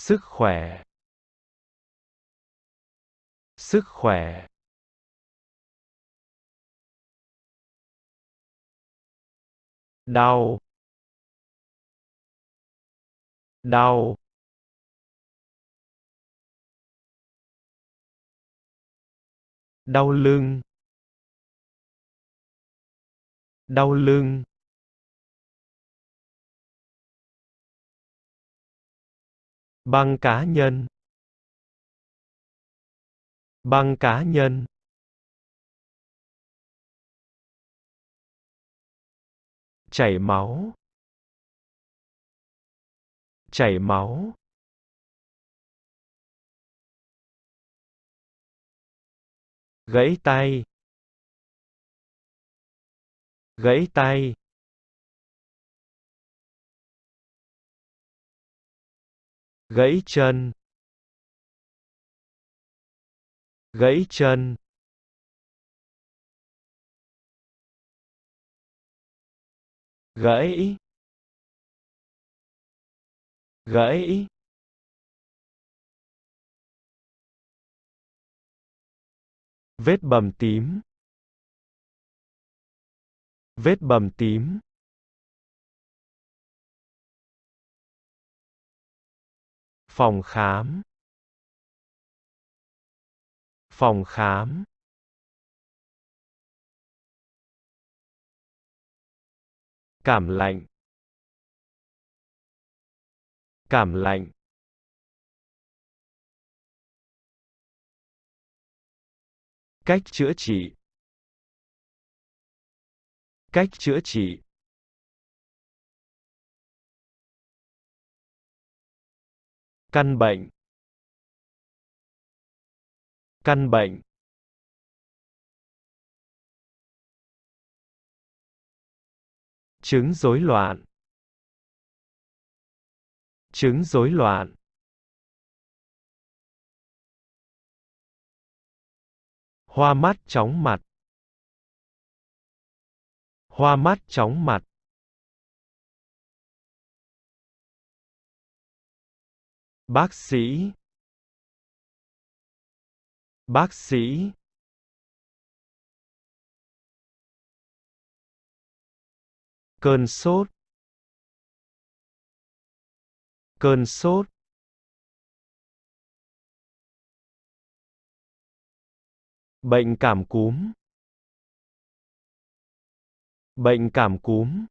Sức khỏe. Sức khỏe. Đau. Đau. Đau lưng. Đau lưng. Băng cá nhân. Băng cá nhân. Chảy máu. Chảy máu. Gãy tay. Gãy tay. Gãy chân. Gãy chân. Gãy. Gãy. Vết bầm tím. Vết bầm tím. Phòng khám. Phòng khám. Cảm lạnh. Cảm lạnh. Cách chữa trị. Cách chữa trị. Căn bệnh. Căn bệnh. Chứng rối loạn. Chứng rối loạn. Hoa mắt chóng mặt. Hoa mắt chóng mặt. Bác sĩ. Bác sĩ. Cơn sốt. Cơn sốt. Bệnh cảm cúm. Bệnh cảm cúm.